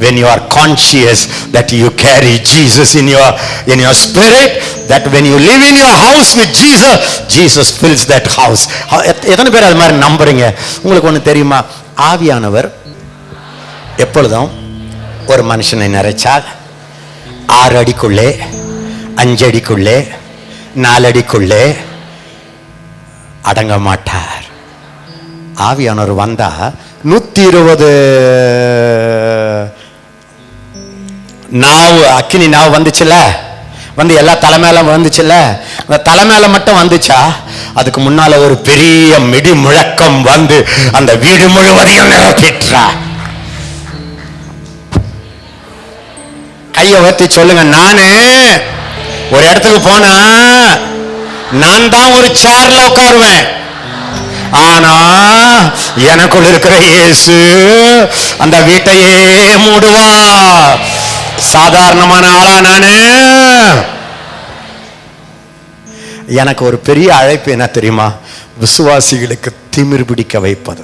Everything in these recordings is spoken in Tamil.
when you are conscious that you carry Jesus in your spirit, that when you live in your house with Jesus fills that house. எத்தனை பேர் அது மாதிரி நம்புறீங்க? உங்களுக்கு ஒன்று தெரியுமா? ஆவியானவர் எப்பொழுதும் ஒரு மனுஷனை நிறைச்சால் 6 அடிக்குள்ளே 5 அடிக்குள்ளே 4 அடிக்குள்ளே அடங்க மாட்டார். ஆவியானவர் வந்தா 120 நாவு, அக்கினி நாவு வந்துச்சுல, வந்து எல்லா தலைமையில வந்துச்சுல, அந்த தலைமையில மட்டும் வந்துச்சா? அதுக்கு முன்னால ஒரு பெரிய மிடி முழக்கம் வந்து அந்த வீடு முழுவதையும் நிரப்பிட்டா. கையை உயர்த்தி சொல்லுங்க, நானு ஒரு இடத்துக்கு போனா நான் தான் ஒரு சேர்ல உட்காருவேன், ஆனா எனக்குள்ள இருக்கிற இயேசு அந்த வீட்டையே மூடுவா. சாதாரணமான ஆளா நானு? எனக்கு ஒரு பெரிய அழைப்பு என்ன தெரியுமா? விசுவாசிகளுக்கு திமிர் பிடிக்க வைப்பது.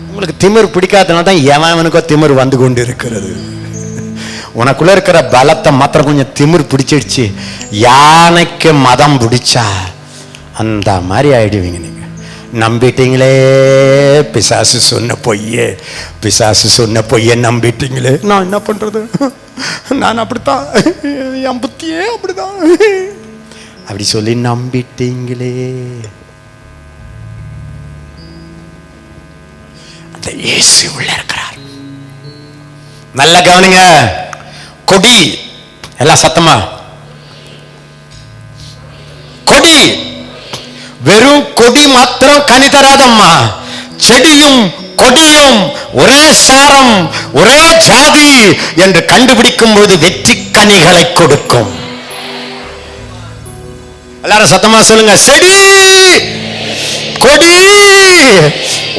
உங்களுக்கு திமிர் பிடிக்காதனால தான் எவனுக்கோ திமிர் வந்து கொண்டு இருக்கிறது. உனக்குள்ள இருக்கிற பலத்தை மாத்திரம் கொஞ்சம் திமிர் பிடிச்சிடுச்சு, யானைக்கு மதம் பிடிச்சா அந்த மாதிரி ஆயிடுவீங்க. நீங்க நம்பிட்டீங்களே, பிசாசு சொன்ன பொய்யே நம்பிட்டீங்களே. நான் என்ன பண்றது, நான் அப்படித்தான், என் புத்தியே அப்படிதான் அப்படி சொல்லி நம்பிட்டீங்களே. அந்த இயேசு உள்ள இருக்கிறார். நல்ல கவனிங்க. கொடி, எல்லாம் சத்தமா, கொடி வெறும் கொடி மாத்திரம் கனி தராதம்மா. செடியும் கொடியும் ஒரே சாரம், ஒரே ஜாதி என்று கண்டுபிடிக்கும் பொழுது வெற்றி கனிகளை கொடுக்கும். எல்லாரும் சத்தமா சொல்லுங்க, செடி கொடி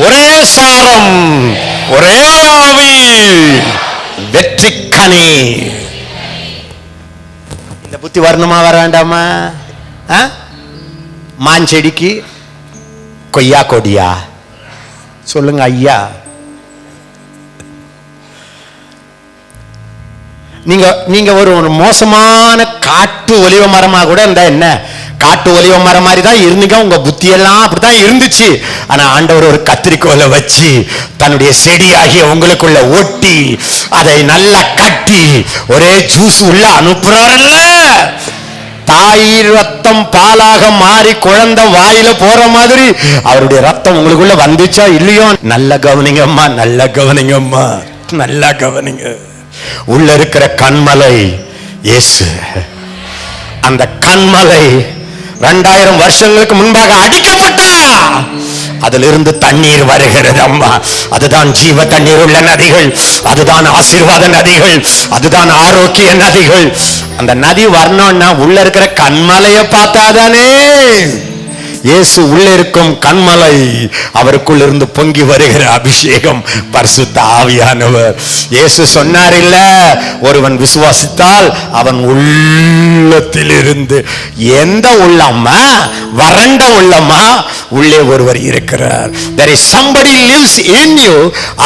ஒரே சாரம், ஒரே ஆவி, வெற்றி கனி. இந்த புத்தி வரணுமா வர வேண்டாமா? மாஞ்செடிக்கு கொய்யா கொடியா? சொல்லுங்க ஐயா. நீங்க ஒரு மோசமான காட்டு ஒலிவ மரமா கூட இருந்தா என்ன, காட்டு ஒலிவ மரம் மாதிரி தான் இருந்தீங்க, உங்க புத்தி எல்லாம் அப்படித்தான் இருந்துச்சு. ஆனா ஆண்டவர் ஒரு கத்திரிக்கோலை வச்சு தன்னுடைய செடியாகிய உங்களுக்குள்ள ஒட்டி அதை நல்லா கட்டி ஒரே ஜூஸ் உள்ள அனுப்புறாருல்ல. தாய் ரத்தம் பாலாக மாறி குழந்தை வாயில போற மாதிரி அவருடைய ரத்தம் உங்களுக்குள்ள வந்துச்சா இல்லையோ? நல்ல கவனிங்கம்மா, நல்ல கவனிங்கம்மா, நல்லா கவனிங்க. உள்ள இருக்கிற கண்மலை இயேசு. அந்த கண்மலை 2000 வருஷங்களுக்கு முன்பாக அடிக்கப்பட்டா அதிலிருந்து தண்ணீர் வருகிறது அம்மா. அதுதான் ஜீவ தண்ணீர் உள்ள நதிகள், அதுதான் ஆசீர்வாத நதிகள், அதுதான் ஆரோக்கிய நதிகள். அந்த நதி வரணும்னா உள்ள இருக்கிற கண்மலையை பார்த்தாதானே. இயேசு உள்ள இருக்கும் கண்மலை, அவருக்குள் இருந்து பொங்கி வருகிற அபிஷேகம் பரிசுத்த ஆவியானவர். இயேசு சொன்னார் இல்ல, ஒருவன் விசுவாசித்தால் அவன் உள்ளத்தில் இருந்து, எந்த உள்ளமா? வறண்ட உள்ளமா? உள்ளே ஒருவர் இருக்கிறார். There is somebody lives in you,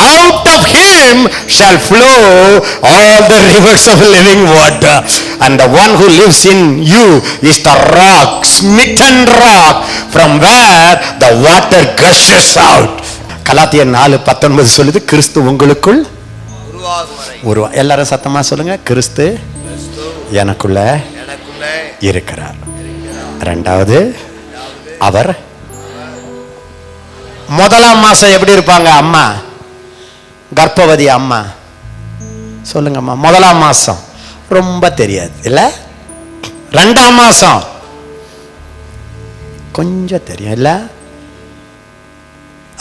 out of him shall flow all the rivers of living water. And the one who lives in you is the rock, smitten rock, from where the water gushes out. கலாத்தியர் 4:19 சொல்லுது, கிறிஸ்து உங்களுக்குள் உருவா. எல்லாரும் சத்தமா சொல்லுங்க, கிறிஸ்து எனக்குள்ள இருக்கிறார். இரண்டாவது, அவர் முதலாம் மாசம் எப்படி இருப்பாங்க அம்மா? கர்ப்பவதி அம்மா சொல்லுங்க அம்மா. முதலாம் மாசம் ரொம்ப தெரியாது இல்ல, 2ஆம் மாசம் கொஞ்சம் தெரியும் இல்ல.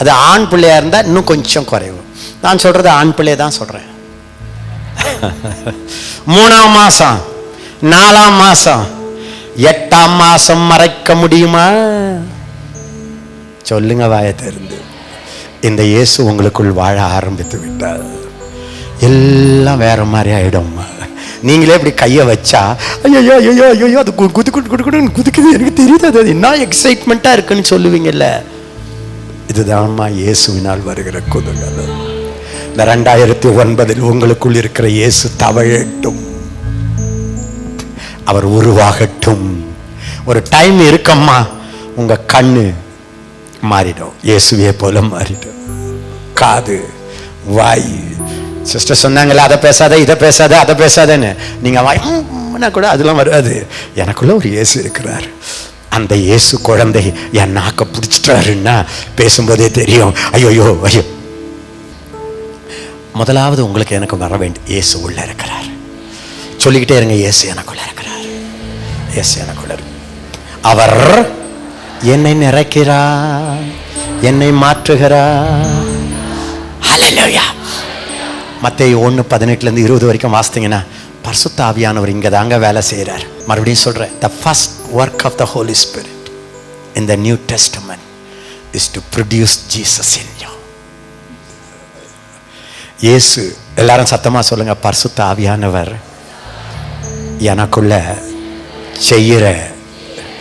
அது ஆண் பிள்ளையா இருந்தா இன்னும் கொஞ்சம் குறைவு. நான் சொல்றது ஆண் பிள்ளைய தான் சொல்றேன். 3ஆம் மாசம், 4ஆம் மாசம், 8ஆம் மாசம் மறைக்க முடியுமா? சொல்லுங்க வாயை திறந்து. இந்த இயேசு உங்களுக்குள் வாழ ஆரம்பித்து விட்டார், எல்லாம் வேற மாதிரி ஆயிடும். நீங்களே இப்படி கையை வச்சா ஐயோ ஐயோ ஐயோ அது குதிக்குது, எனக்கு தெரியுது, அது என்ன எக்ஸைட்மெண்டா இருக்குன்னு சொல்லுவீங்கல்ல. இதுதான்மா இயேசுவினால் வருகிற குதூகலம். இந்த 2009 உங்களுக்குள் இருக்கிற இயேசு தவழட்டும், அவர் உருவாகட்டும். ஒரு டைம் இருக்கம்மா, உங்க கண்ணு மாறிடும், இயேசுவே போல மாறிடும். காது, வாய், சிஸ்டர் சொன்னாங்கல்ல, அதை பேசாத இதை பேசாத அதை பேசாதன்னு, நீங்க வாய் கூட அதெல்லாம் வராது. எனக்குள்ள ஒரு இயேசு இருக்கிறார், அந்த இயேசு குழந்தை என் நாக்க பிடிச்சிட்டாருன்னா பேசும்போதே தெரியும். ஐயோ ஐயோ, முதலாவது உங்களுக்கு எனக்கு வர வேண்டிய இயேசு உள்ள இருக்கிறார். சொல்லிக்கிட்டே இருங்க, இயேசு எனக்குள்ள இருக்கிறார், இயேசு எனக்குள்ள இருக்கு. அவர் என்னை நிறைக்கிறார், என்னை மாற்றுகிறார். ஹல்லேலூயா. மத்தேயு 1:18-20 வரைக்கும் வாசித்தீங்கன்னா பரிசுத்த ஆவியானவர் இங்க தாங்க வேலை செய்கிறார். மறுபடியும் சொல்றேன், the first work of the Holy Spirit in the New Testament is to produce Jesus in you. இயேசு, எல்லாரும் சத்தமா சொல்லுங்க, பரிசுத்த ஆவியானவர் எனக்குள்ள செய்கிற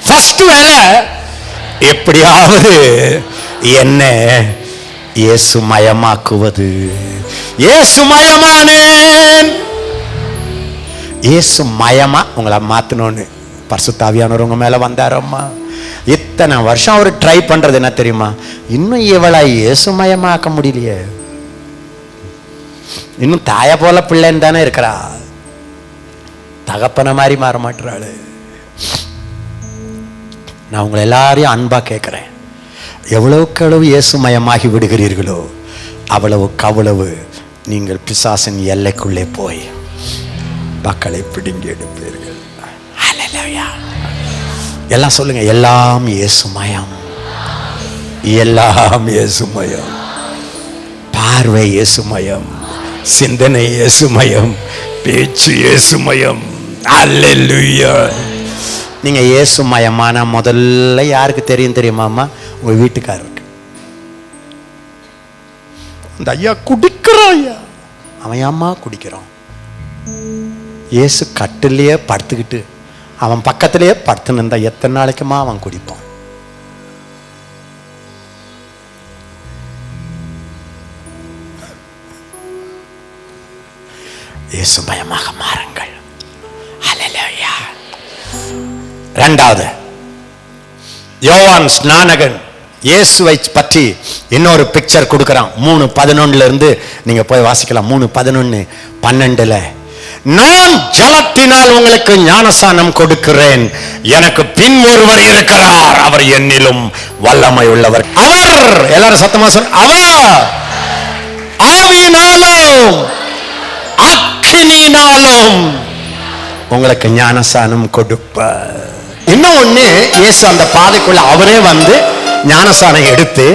ஃபர்ஸ்ட் வேலை எப்படியாவது என்ன இயேசு மயமாக்குவது. இயேசு மயமானேன், இயேசு மயமா உங்களை மாத்தணும்னு பரிசுத்த ஆவியானவர் உங்க மேல வந்தாரம்மா. இத்தனை வருஷம் அவர் ட்ரை பண்றது என்ன தெரியுமா? இன்னும் இவளை இயேசு மயமாக்க முடியலையே, இன்னும் தாய போல பிள்ளைன்னு தானே இருக்கிறா, தகப்பன மாதிரி மாற மாட்டாளு. நான் உங்களை எல்லாரையும் அன்பா கேட்கிறேன், எவ்வளவுக்கு எவ்வளவு இயேசு மயமாகி விடுகிறீர்களோ அவ்வளவுக்கு அவ்வளவு நீங்கள் பிசாசின் எல்லைக்குள்ளே போய் மக்களை பிடுங்கி எடுப்பீர்கள். ஹல்லேலூயா. எல்லாம் சொல்லுங்க, எல்லாம் இயேசுமயம், எல்லாம் இயேசுமயம். பார்வை இயேசுமயம், சிந்தனை இயேசுமயம், பேச்சு இயேசுமயம். ஹல்லேலூயா. நீங்க இயேசுமயமான முதல்ல யாருக்கு தெரியும் தெரியுமாமா? உங்க வீட்டுக்காரருக்கு. இந்த ஐயா குடிக்கிறான், ஐயா அவன் அம்மா குடிக்கிறான். இயேசு கட்டிலேயே படுத்துக்கிட்டு அவன் பக்கத்திலேயே படுத்து நின்றா எத்தனை நாளைக்குமா அவன் குடிப்பான்? இயேசு பயமாக மாறுங்கள். ஹல்லேலூயா. இரண்டாவது, யோவான் ஸ்நானகன் இயேசுவை பற்றி இன்னொரு பிக்சர் கொடுக்கிறான். 3:11 நீங்க போய் வாசிக்கலாம். 3:11-12 நான் ஜலத்தினால் உங்களுக்கு ஞானசானம் கொடுக்கிறேன், எனக்கு பின் ஒருவர் இருக்கிறார், அவர் என்னிலும் வல்லமை உள்ளவர். அவர், எல்லாரும் சத்தமா சொல்ல, அவர் ஆவியினாலும் அக்கினியினாலும் உங்களுக்கு ஞானசானம் கொடுப்பார். இன்னொன்னு, இயேசு அந்த பாதைக்குள்ள அவரே வந்து ஞானசானம் எடுத்து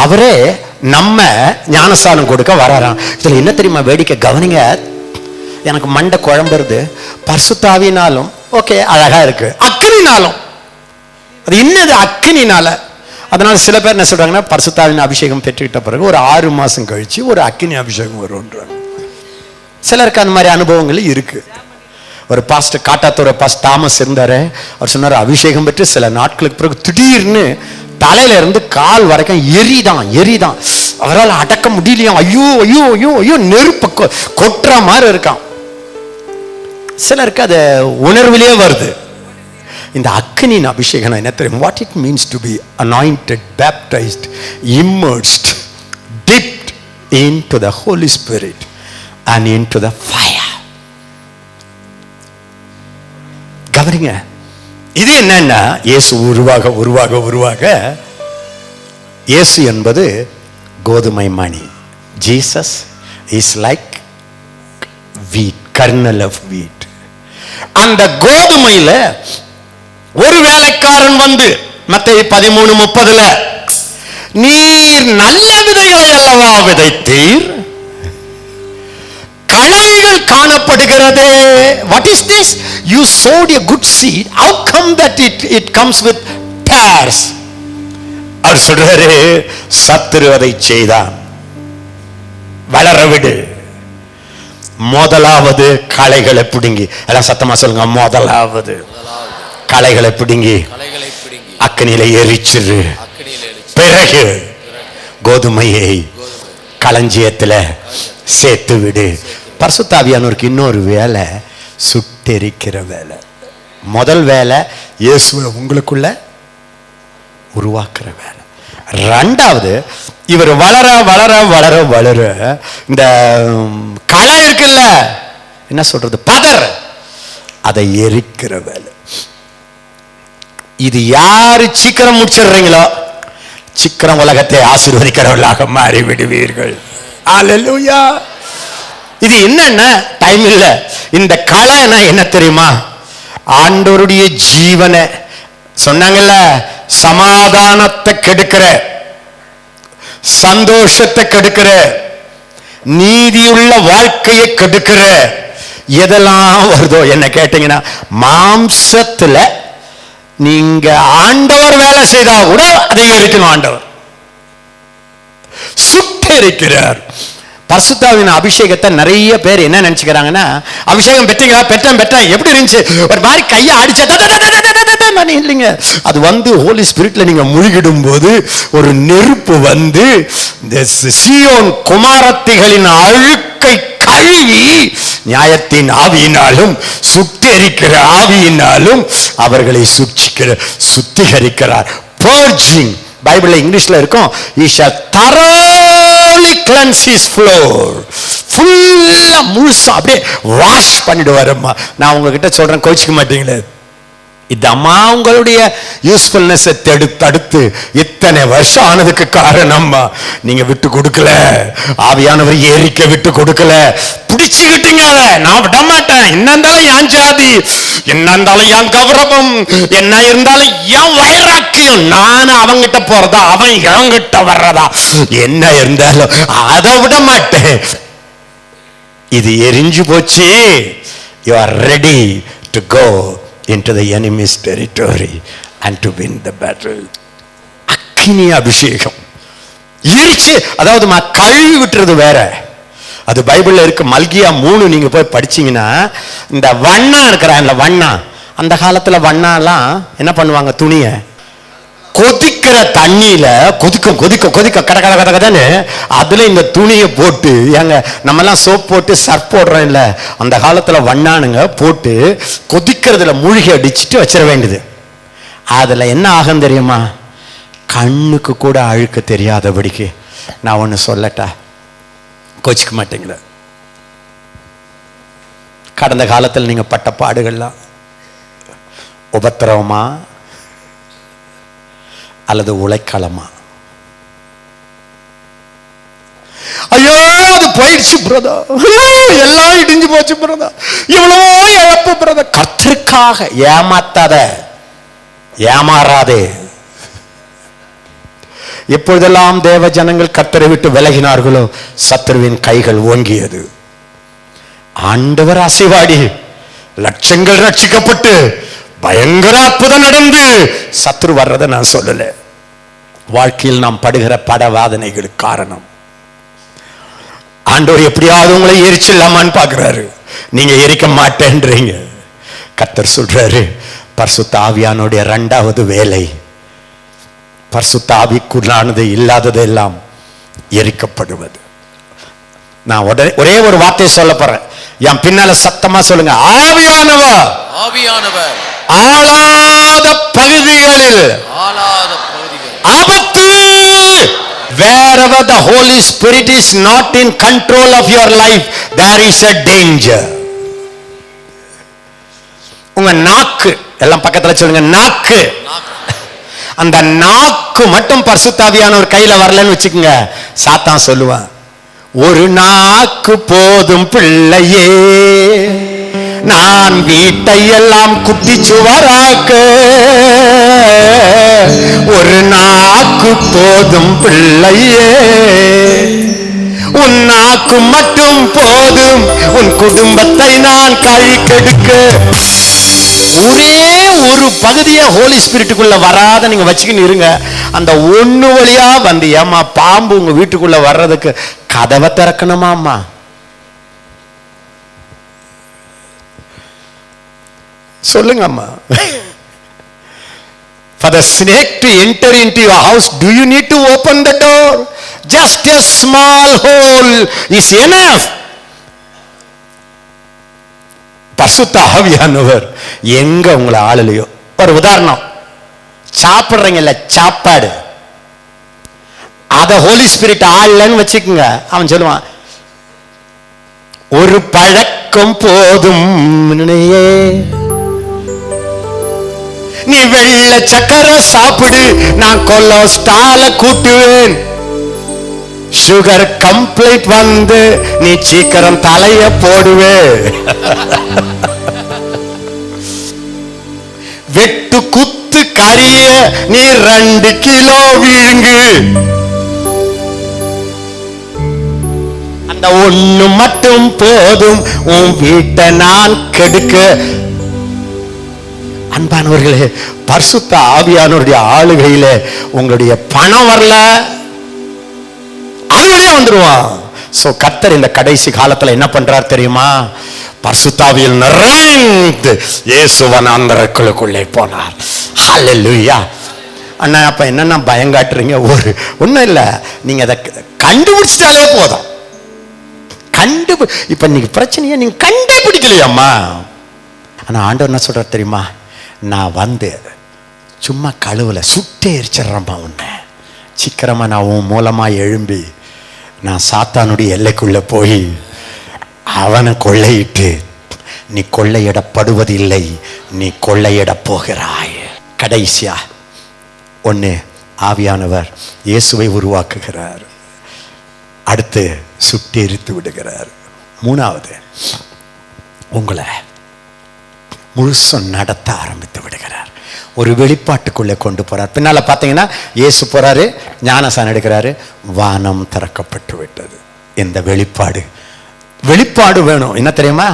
அவரே நம்ம ஞானசானம் கொடுக்க வராராம். இதுல என்ன தெரியுமா வேடிக்கை? கவனிங்க, எனக்கு மண்டை குழம்புறது. பரிசுத்த ஆவியினாலும் ஓகே, அழகா இருக்கு, அக்கினினாலும் அது என்னது? அக்கினினால. அதனால சில பேர் என்ன சொல்றாங்கன்னா, பரிசுத்த ஆவியின் அபிஷேகம் பெற்றுக்கிட்ட பிறகு ஒரு 6 மாசம் கழிச்சு ஒரு அக்கினி அபிஷேகம் வரும்ன்றாங்க. சிலருக்கு அந்த மாதிரி அனுபவங்கள் இருக்கு. ஒரு பாஸ்டர், காட்டாத்தூர பாஸ்டர் தாமஸ் இருந்தாரு. அவர் சொன்னார், அபிஷேகம் பெற்று சில நாட்களுக்கு பிறகு திடீர்னு தலையில இருந்து கால் வரைக்கும் எரிதான், அவரால் அடக்க முடியலையா, ஐயோ ஐயோ ஐயோ ஐயோ நெருப்பு கொட்டுற மாதிரி இருக்கான். சிலருக்கு அது உணர்விலே வருது. இந்த அக்கினின் அபிஷேகம் என்ன தெரியும்? What it means to be anointed, baptised, immersed, dipped into the holy spirit and into the fire. கவனிங்க, இது என்னன்னா, இயேசு உருவாக உருவாக உருவாக, இயேசு என்பது கோதுமை மணி. ஜீசஸ் இஸ் லைக் வீட், கர்னல் ஆஃப் வீட். அந்த கோதுமையில ஒரு வேலைக்காரன் வந்து மத்தேயு 13:30 நீர் நல்ல விதைகளை அல்லவா விதைத்தீர், களைகள் காணப்படுகிறதே. What is this? You sowed a good seed. How come that it comes with tares? அவர் சொல்றாரு, சத்துரு அதை செய்தான், வளர விடு. முதலாவது களைகளை பிடுங்கி, எல்லாம் சத்தமா சொல்லுங்க, முதலாவது களைகளை பிடுங்கி அக்கினியில எரிச்சிரு. பிறகு கோதுமையை களஞ்சியத்துல சேர்த்து விடு. பரிசுத்தாவியானவருக்கு இன்னொரு வேலை, சுட்டெரிக்கிற வேலை. முதல் வேலை இயேசுவை உங்களுக்குள்ள உருவாக்குற வேலை. ரெண்டாவது, இவர் வளர வளர வளர வளர இந்த களை இருக்குல்ல, என்ன சொல்றது, பதர், அதை எரிக்கிற வேலை. இது யாரு சீக்கிரம் முடிச்சிடுறீங்களோ சீக்கிரம் உலகத்தை ஆசீர்வதிக்கிறவர்களாக மாறி விடுவீர்கள். அல்லேலூயா. இது என்னன்னா டைம் இல்ல. இந்த களைனா என்ன தெரியுமா? ஆண்டவருடைய ஜீவனை சொன்னாங்கல்ல, சமாதானத்தை கெடுக்கிற, சந்தோஷத்தை கெடுக்கிற, நீதியுள்ள வாழ்க்கையை கெடுக்கிற எதெல்லாம் வருதோ, என்ன கேட்டீங்கன்னா, மாம்சத்துல நீங்க ஆண்டவர் வேலை செய்தா கூட அதை எரிக்கணும். ஆண்டவர் சுட்டெரிக்கிறார். பரிசுத்தாவின் அபிஷேகத்தை நிறைய பேர் என்ன நினைச்சுக்கிறாங்கன்னா, அபிஷேகம் பெற்றீங்களா, பெற்றேன் எப்படி இருந்துச்சு, ஒரு மாதிரி கையை அடிச்சா இல்லைங்க. அது வந்து ஹோலி ஸ்பிரிட்ல நீங்க முழுகிடும் போது ஒரு நெருப்பு வந்து சீயோன் குமாரத்திகளின் அழுக்கை கழுவி நியாயத்தின் ஆவியினாலும் சுட்டெரிக்கிற ஆவியினாலும் அவர்களை சுத்திகரிக்கிறார். பர்ஜிங் பைபிள்ல இங்கிலீஷ்ல இருக்கும், he shall thoroughly cleanse his floor. ஃபுல்லா முழுசா அப்படியே வாஷ் பண்ணிடுவாருமா. நான் உங்ககிட்ட சொல்றேன், கோச்சிக்க மாட்டீங்களே. இதம்மா உங்களுடைய யூஸ்ஃபுல்னஸ் தடுத்து இத்தனை வருஷம் ஆனதுக்கு காரணம் நீங்க விட்டு கொடுக்கல. ஆவியானவர் ஏறிக்க விட்டு கொடுக்கல, பிடிச்சுக்கிட்டீங்க. அதை நான் விட மாட்டேன். என்ன இருந்தாலும் என் ஜாதி, என்ன இருந்தாலும் என் கௌரவம், என்ன இருந்தாலும் என் வைராக்கியம், நான் அவங்கிட்ட போறதா அவன் என்கிட்ட வர்றதா, என்ன இருந்தாலும் அதை விட மாட்டேன். இது எரிஞ்சு போச்சு. You are ready to go into the enemy's territory and to win the battle. அக்கினி அபிஷேகம் எரிச்சு, அதாவது கழுவி விட்டுறது வேற. அது பைபிள்ல இருக்கு. மல்கியா 3 நீங்க போய் படிச்சீங்கன்னா, இந்த வண்ணா இருக்கிறான்ல, வண்ணா, அந்த காலத்துல வண்ணாலாம் என்ன பண்ணுவாங்க, துணியை கொதிக்கிற தண்ணியில கொதிக்கும் கொதிக்க கொதிக்க கட கட கட கதன்னு அதுல இந்த துணியை போட்டு, ஏங்க நம்ம எல்லாம் சோப் போட்டு சர்ப் போடுறோம் இல்ல, அந்த காலத்துல வண்ணானுங்க போட்டு கொதிக்கிறதுல மூழ்கி அடிச்சுட்டு வச்சிட வேண்டியது. அதுல என்ன ஆகும் தெரியுமா? கண்ணுக்கு கூட அழுக்க தெரியாதபடிக்கு. நான் ஒண்ணு சொல்லட்டா, கோச்சிக்க மாட்டீங்களா? கடந்த காலத்தில் நீங்க பட்ட பாடுகள்லாம் உபத்திரவமா அல்லது உழைக்களமா? ஐயோ அது போயிடுச்சு பிரதர், எல்லாம் இடிஞ்சு போச்சு பிரதர், இவ்வளவோ இழப்பு பிரதர். கர்த்தருக்காக ஏமாத்தாத, ஏமாறாதே. எப்பொழுதெல்லாம் தேவ ஜனங்கள் கர்த்தரை விட்டு விலகினார்களோ சத்துருவின் கைகள் ஓங்கியது. ஆண்டவர் அசைவாடி லட்சங்கள் ரட்சிக்கப்பட்டு பயங்கர அற்புதம் நடந்து, சத்துரு வர்றதை நான் சொல்லல. வாழ்க்கையில் நாம் படுகிற படவாதனைகளுக்கு காரணம் ஆண்டவர் எப்படியாவது உங்களை எரிச்சிடலாமான்னு பாக்குறாரு. நீங்க எரிக்க மாட்டேன்றீங்க. கர்த்தர் சொல்றாரு, பரிசுத்த ஆவியானுடைய 2வது வேலை, பரிசுத்த ஆவிக்குள்ளானது இல்லாதது எல்லாம் எரிக்கப்படுவது. நான் ஒரே ஒரு வார்த்தையை சொல்ல போறேன், என் பின்னால சத்தமா சொல்லுங்க. ஆவியானவர், ஆவியானவர் ஆளாத பகுதிகளில் ஆபத்து. Wherever the Holy Spirit is not in control of your life, there is a danger. உங்க நாக்கு எல்லாம் பக்கத்துல சொல்லுங்க, நாக்கு. அந்த நாக்கு மட்டும் பரிசுத்த ஆவியானவர் கையில வரலன்னு வச்சுக்கோங்க, சாத்தான் சொல்லுவான், ஒரு நாக்கு போதும் பிள்ளையே, நான் வீட்டை எல்லாம் குட்டி சுவராக்க. ஒரு நாக்கு போதும் பிள்ளையே, உன் நாக்கு மட்டும் போதும் உன் குடும்பத்தை நான் கழிக்கெடுக்க. ஒரே ஒரு பகுதியை ஹோலி ஸ்பிரிட்டுக்குள்ள வராத நீங்க வச்சுக்கின்னு இருங்க. அந்த ஒண்ணு வழியா வந்து, ஏமா பாம்பு உங்க வீட்டுக்குள்ள வர்றதுக்கு கதவை திறக்கணுமாம்மா? சொல்லுங்க அம்மா. For the snake to enter into your house, do you need to open the door? Just a small hole is enough. பரிசுத்த ஆவியானவர் எங்க உங்களை ஆளலையோ, ஒரு உதாரணம், சாப்பிடுறீங்கல்ல சாப்பாடு, அத ஹோலி ஸ்பிரிட் ஆளன்னு வச்சுக்கோங்க. அவன் சொல்லுவான், ஒரு பழக்கம் போதும், நீ வெள்ள சக்கரை சாப்பிடு, நான் கொலஸ்ட்ரால கூட்டுவேன். சுகர் கம்ப்ளீட் வந்து நீ சீக்கிரம் தலைய போடுவே. வெட்டு குத்து கறிய நீ 2 கிலோ விழுங்கு. அந்த ஒண்ணு மட்டும் போதும் உன் வீட்டை நான் கெடுக்க. அன்பானவர்களே, பரிசுத்த ஆவியானவருடைய ஆளுகையில உங்களுடைய பணம் வரல, அதுவே வந்துருவான். சோ கர்த்தர் இந்த கடைசி காலத்துல என்ன பண்றார் தெரியுமா? பரிசுத்த ஆவியில் நிறைந்து இயேசு வனாந்தரங்களுக்குள்ளே போனார். ஹல்லேலூயா. அண்ணா அப்ப என்னன்னா பயங்காட்டுறீங்க? ஒண்ணும் இல்ல, நீங்க அதை கண்டுபிடிச்சிட்டாலே போதும். இப்ப நீங்க பிரச்சனையை நீங்க கண்டுபிடிக்கலையம்மா. ஆனா ஆண்டவர் என்ன சொல்ற தெரியுமா? நான் வந்து சும்மா கழுவுல சுட்டே எரிச்சிடறேன்ப்பா உன்னை. சீக்கிரமா நான் உன் மூலமா எழும்பி நான் சாத்தானுடைய எல்லைக்குள்ள போய் அவனை கொள்ளையிட்டு, நீ கொள்ளையிடப்படுவதில்லை, நீ கொள்ளையிட போகிறாய். கடைசியா ஒண்ணு, ஆவியானவர் இயேசுவை உருவாக்குகிறார். அடுத்து சுட்டி எரித்து விடுகிறார். மூணாவது, உங்களை முழுசும் நடத்த ஆரம்பித்து விடுகிறார். ஒரு வெளிப்பாட்டுக்குள்ளே கொண்டு போறார். பின்னால பாத்தீங்கன்னா இயேசு போறாரு, ஞானசானம் எடுக்கிறாரு, வானம் திறக்கப்பட்டு விட்டது. இந்த வெளிப்பாடு வேணும். என்ன தெரியுமா?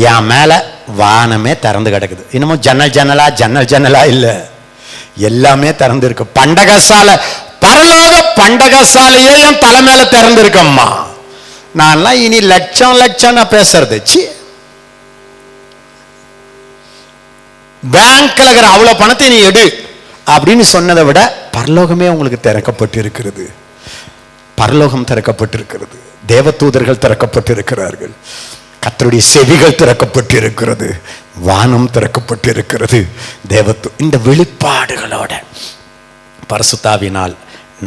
என் மேல வானமே திறந்து கிடக்குது. இன்னமும் ஜன்னலா இல்ல, எல்லாமே திறந்து இருக்கு. பண்டகசாலை, பரலோக பண்டகசாலையே என் தலை மேல திறந்து இருக்கம்மா. நான்லாம் இனி லட்சம் நான் பேசுறது, பேங்க்ல இருக்கிற அவ்வளவு பணத்தை நீ எடு அப்படின்னு சொன்னதை விட பரலோகமே உங்களுக்கு திறக்கப்பட்டு இருக்கிறது. பரலோகம் திறக்கப்பட்டிருக்கிறது, தேவதூதர்கள் திறக்கப்பட்டிருக்கிறார்கள், கர்த்தருடைய செவிகள் திறக்கப்பட்டு இருக்கிறது, வானம் திறக்கப்பட்டு இருக்கிறது. இந்த வெளிப்பாடுகளோட பரிசுத்தாவினால்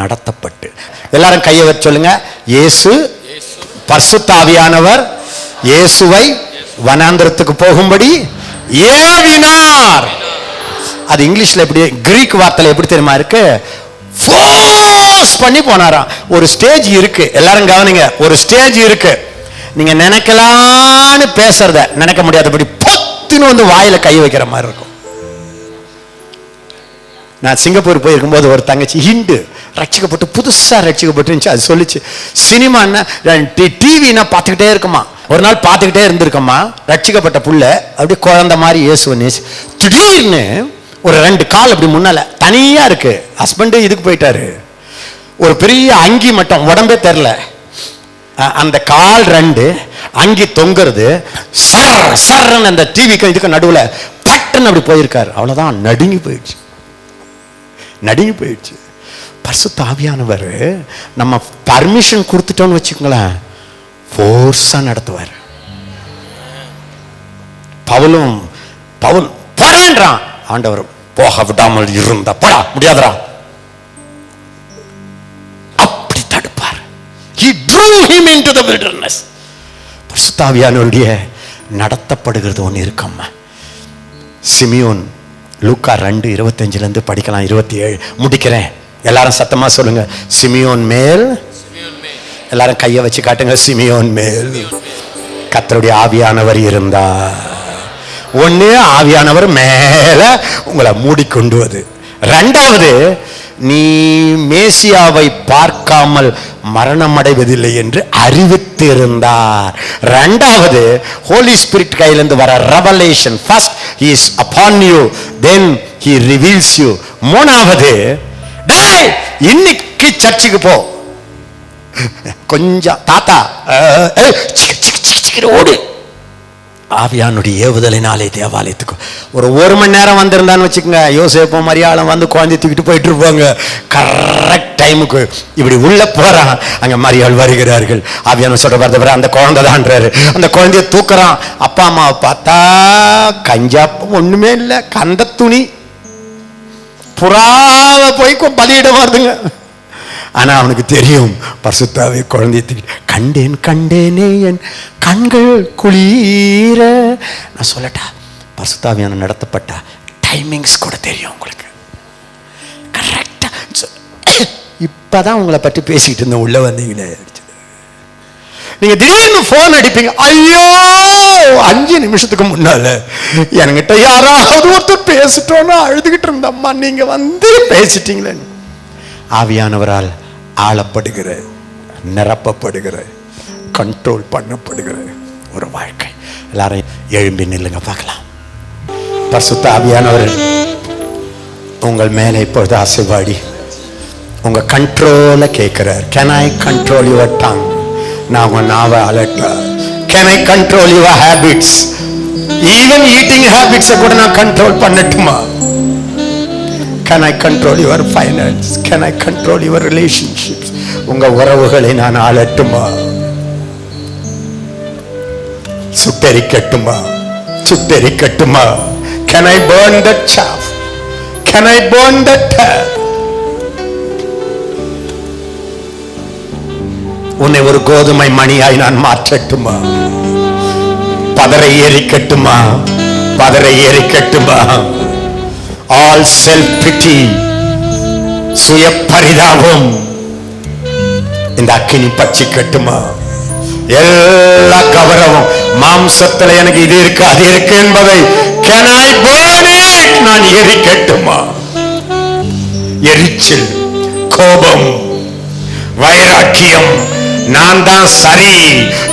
நடத்தப்பட்டு, எல்லாரும் கையை வச்சு சொல்லுங்க, இயேசு பரிசுத்தாவியானவர் இயேசுவை வனாந்திரத்துக்கு போகும்படி ஏவினார். அது இங்கிலீஷ்ல எப்படி, கிரீக் வார்த்தையில எப்படி தெரியுமா இருக்கு? ஃபோர்ஸ் பண்ணி போனாராம். ஒரு ஸ்டேஜ் இருக்கு, எல்லாரும் கவனிங்க. ஒரு ஸ்டேஜ் இருக்கு, நீங்க நினைக்கலான்னு பேசுறத நினைக்க முடியாதபடி பொத்துன்னு வந்து வாயில கை வைக்கிற மாதிரி இருக்கும். நான் சிங்கப்பூர் போயிருக்கும்போது ஒரு தங்கச்சி ஹிண்டு ரட்சிக்கப்பட்டு, புதுசா ரட்சிக்கப்பட்டு அது சொல்லிச்சு, சினிமான்னா டிவினா பார்த்துக்கிட்டே இருக்குமா. ஒரு நாள் பார்த்துக்கிட்டே இருந்திருக்கம்மா, ரட்சிக்கப்பட்ட புள்ள அப்படியே குழந்தை மாதிரி இயேசுவ திடீர்னு ஒரு 2 கால் அப்படி முன்னால தனியா இருக்கு. ஹஸ்பண்டு இதுக்கு போயிட்டாரு, ஒரு பெரிய அங்கி மட்டும், உடம்பே தெரில, அந்த கால் 2 அங்கி தொங்குறது, சர்ன்னு அந்த டிவிக்கு இதுக்கு நடுவுல பட்டுன்னு அப்படி போயிருக்காரு. அவ்வளவுதான், நடுங்கி போயிடுச்சு. பரிசுத்த ஆவியானவர் நம்ம பர்மிஷன் கொடுத்துட்டோம்னு வச்சுக்கோங்களேன், ஃபோர்ஸா நடத்துவார். பவுல் போறான்றான், ஆண்டவர் போக விடாமல் இருந்தா போடா முடியாதுடா அப்படி தடுப்பார். He drew him into the wilderness. பரிசுத்த ஆவியானவருடைய நடத்தப்படுகிறது ஒன்று இருக்கம்மா. சிமியோன், லூக்கா 2:25 படிக்கலாம், 27 முடிக்கிறேன். எல்லாரும் சத்தமா சொல்லுங்க, சிமியோன் மேல். எல்லாரும் கையை வச்சு காட்டுங்க, சிமியோன் மேல் கர்த்தருடைய ஆவியானவர் இருந்தார். ஒண்ணு, ஆவியானவர் மேல உங்களை மூடிக்கொண்டுவது. 2வது, நீ மேசியாவை பார்க்காமல் மரணம் அடைவதில்லை என்று அறிவித்திருந்தார். 2வது, ஹோலி ஸ்பிரிட் கையிலிருந்து வர revelation. First he is upon you, then he reveals you. 3வது, டேய் இன்னைக்கு சர்ச்சுக்கு போ, கொஞ்சம் தாத்தா ஓடு, ஆவியானுடைய ஏவுதலினாலே தேவாலயத்துக்கு ஒரு மணி நேரம் வந்திருந்தான்னு வச்சுக்கோங்க, யோசேப்பும் மரியாளும் வந்து குழந்தை தூக்கிட்டு போயிட்டு இருப்பாங்க. கரெக்ட் டைமுக்கு இப்படி உள்ள போறான், அங்க மரியாள் வருகிறார்கள். ஆவியான சொல்ற வரத அந்த குழந்தை தான்றாரு. அந்த குழந்தைய தூக்குறான். அப்பா அம்மாவை பார்த்தா கஞ்சாப்பம் ஒண்ணுமே இல்லை, கந்த துணி புறாவை போய் பலியிட வருதுங்க. ஆனா அவனுக்கு தெரியும் பரிசுத்தாவே குழந்தைய கண்டேன் கண்டேனே என் கண்கள் குளிர. நான் சொல்லட்டா, பரிசுத்தாவியான நடத்தப்பட்ட டைமிங்ஸ் கூட தெரியும் உங்களுக்கு கரெக்டா. இப்பதான் உங்களை பற்றி பேசிக்கிட்டு இருந்த உள்ள வந்தீங்களே, நீங்க திடீர்னு போன் அடிப்பீங்க. ஐயோ 5 நிமிஷத்துக்கு முன்னால என்கிட்ட யாராவது ஒருத்தர் பேசிட்டோன்னு அழுதுகிட்டு இருந்தம்மா, நீங்க வந்து பேசிட்டீங்களே. ஆவியானவரால் ஆளப்படுகிற, நிரப்பப்படுகிற, கண்ட்ரோல் பண்ணப்படுகிற ஒரு வாழ்க்கை. எல்லாரும் எழும்பி நில்லுங்க பார்க்கலாம். பரிசுத்த ஆவியானவர் உங்கள் மேலே இப்பொழுது ஆசீர்வாடி உங்க கண்ட்ரோல கேட்கிறார். Can I control your tongue? நான் உங்க நாவை அலட்ட. Can I control your habits? Even eating habits கூட நான் கண்ட்ரோல் பண்ணட்டுமா? Can I control your finance? Can I control your relationships? உங்க உறவுகளை நான் ஆளட்டுமா? சுட்டெரிக்கட்டுமா? சுட்டெரிக்கட்டுமா? Can I burn that chaff? Can I burn that chaff? உன்னை ஒரு கோதுமை மணியாய் நான் மாற்றட்டுமா? பதரை எரிக்கட்டுமா? பதரை எரிக்கட்டுமா? All self pity, சுய பரிதாபம் இந்த அக்கினி பட்சிக்கட்டுமா? எல்லா கவரமும் மாம்சத்துல எனக்கு இது இருக்கு அது இருக்கு என்பதை can I burn it? நான் எரிக்கட்டுமா? எரிச்சல், கோபம், வைராக்கியம், நான் தான் சரி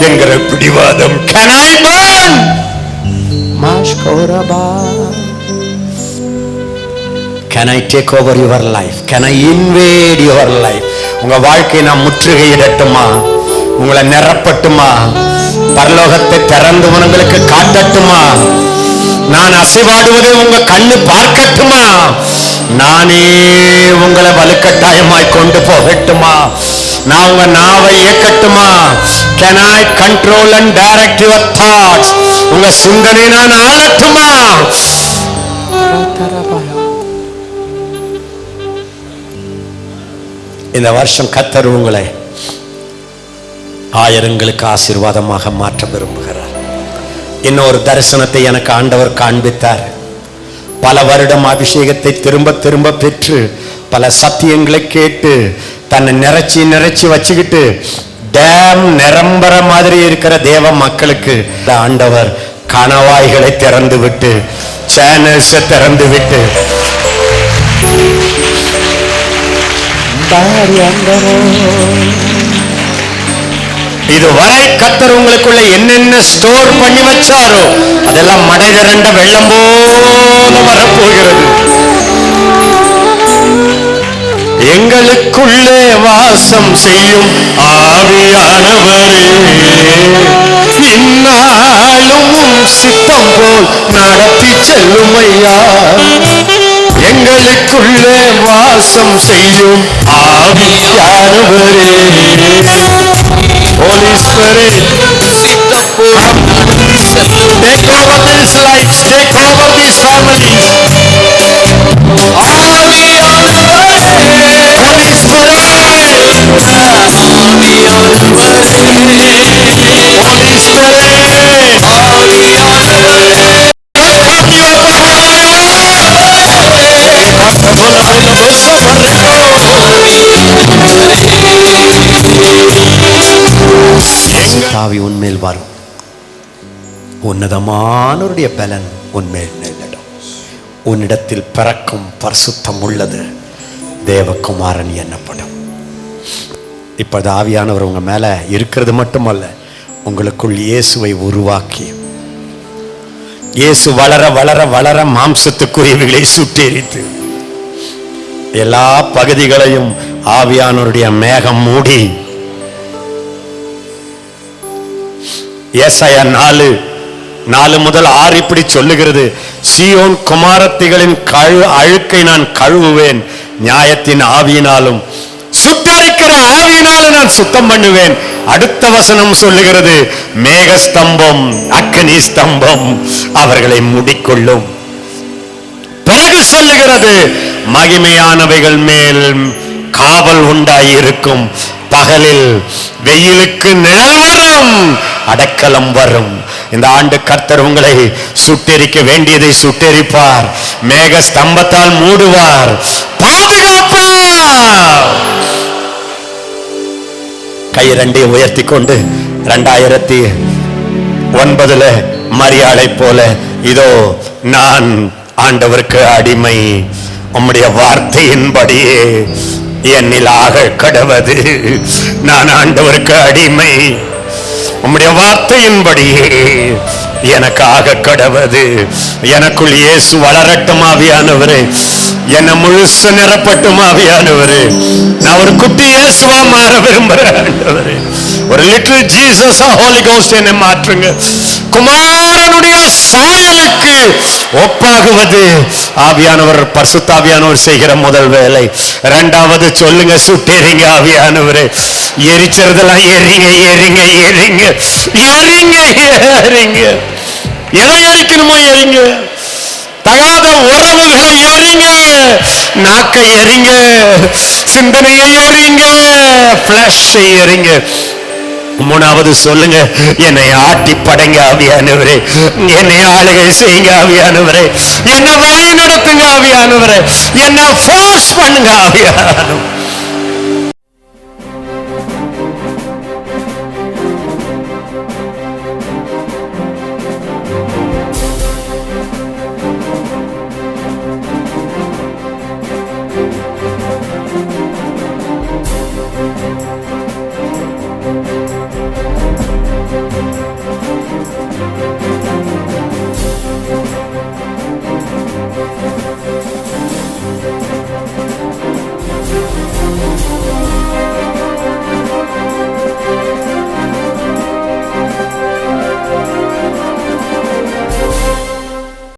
என்கிற பிடிவாதம் can I burn? மாஷ்கோரபா. Can I take over your life? Can I invade your life? உங்க வாழ்க்கையை நான் முற்றுகையிடட்டுமா? உங்களை நிரப்பட்டுமா? பரலோகத்தை திறந்து உங்களுக்கு காட்டட்டுமா? நான் அசைவாடுவதை உங்க கண்ணு பார்க்கட்டுமா? நானே உங்களை வலுக்கட்டாயமாய் கொண்டு போகட்டுமா? நான் உங்க நாவை இயக்கட்டுமா? Can I control and direct your thoughts? உங்க சிந்தனை நான் ஆளட்டுமா? இந்த வருஷம் கர்த்தர் உங்களை ஆயிரங்களுக்கு ஆசீர்வாதமாக மாற்ற விரும்புகிறார். இன்னொரு தரிசனத்தை எனக்கு ஆண்டவர் காண்பித்தார். பல வருடம் அபிஷேகத்தை திரும்ப திரும்ப பெற்று பல சத்தியங்களை கேட்டு தன்னை நிறைச்சி வச்சுக்கிட்டு டேம் நிரம்பர மாதிரி இருக்கிற தேவ மக்களுக்கு ஆண்டவர் கணவாய்களை திறந்து விட்டு, சேனல்ஸ் திறந்து விட்டு, இதுவரை கர்த்தர் உங்களுக்குள்ள என்னென்ன ஸ்டோர் பண்ணி வச்சாரோ அதெல்லாம் மடை திரண்ட வெள்ளம் போல வரப்போகிறது. எங்களுக்குள்ளே வாசம் செய்யும் ஆவியானவரே, இந்நாளும் சித்தம் போல் நடத்தி செல்லும் ஐயா. எங்களுக்குள்ளே வாசம் செய்யும் ஆவியானவரே, Holy Spirit, take over these lives, take over these families. Holy Spirit, தாவி உன்மேல் வரும். உன்னதமானவருடைய பலன் உன்மேல் நின்றிடும். உன்னிடத்தில் பிறக்கும் பரிசுத்தம் உள்ளது தேவகுமாரன் என்னப்படும். இப்போது ஆவியானவர் உங்க மேல இருக்கிறது மட்டுமல்ல, உங்களுக்குள் இயேசுவை உருவாக்கி, இயேசு வளர வளர வளர மாம்சத்துக்குரியவைகளை சுட்டெரித்து எல்லா பகுதிகளையும் ஆவியானவருடைய மேகம் மூடி, ஏசாயா 4 4 முதல் 6 இப்படி சொல்லுகிறது, சீயோன் குமாரத்திகளின் அழுக்கை நான் கழுவுவேன், நியாயத்தின் ஆவியினாலும் சுட்டரிக்கிற ஆவியினாலும் நான் சுத்தம் பண்ணுவேன். அடுத்த வசனம் சொல்லுகிறது, மேகஸ்தம்பம் அக்னி ஸ்தம்பம் அவர்களை மூடிக்கொள்ளும். பிறகு சொல்லுகிறது, மகிமையானவைகள் மேல் காவல் உண்டாயிருக்கும், பகலில் வெயிலுக்கு நிழல் வரும், அடைக்கலம் வரும். இந்த ஆண்டு கர்த்தர் உங்களை சுட்டெரிக்க வேண்டியதை சுட்டெரிப்பார், மேக ஸ்தம்பத்தால் மூடுவார், பாதுகாப்பார். கை ரெண்டையும் உயர்த்தி கொண்டு 2009 மரியாளை போல, இதோ நான் ஆண்டவருக்கு அடிமை, உம்முடைய வார்த்தையின்படியே என்னில் ஆக கடவது, நான் ஆண்டவருக்கு அடிமை, உம்முடைய வார்த்தையின்படியே எனக்கு ஆக கடவது, எனக்குள் இயேசு வளரட்டும் ஆவியானவரே, என்ன முழுசு நிரப்பட்டும் ஆவியானவரே, நான் ஒரு குட்டி இயேசுவா மாற விரும்புறேன் ஆண்டவரே, ஒரு லிட்டில் ஜீசஸ் ஹோலி கோஸ்ட் என்னை மாற்றுங்க. குமாரனுடைய சாயலுக்கு ஒப்பாகுவது ஆவியானவர், பரிசுத்தாவியானவர் செய்கிற முதல் வேலை. இரண்டாவது சொல்லுங்க, சுட்டெரிங்க ஆவியானவரே, எரிச்சறதெல்லாம் எரிங்க எரிங்க எரிங்க எரிங்க எரிங்க, எதை எரிக்கணுமோ எரிங்க, தகாத உறவுகளை எரிங்க, நாக்கை எரிங்க, சிந்தனையை எரிங்க, பிளஷை எரிங்க. மூணாவது சொல்லுங்க, என்னை ஆட்டி படைங்க ஆவியானவரே, என்னை ஆளுகை செய்யுங்க ஆவியானவரே, என்னை வழி நடத்துங்க ஆவியானவரே, என்னை ஃபோர்ஸ் பண்ணுங்க ஆவியானவரே.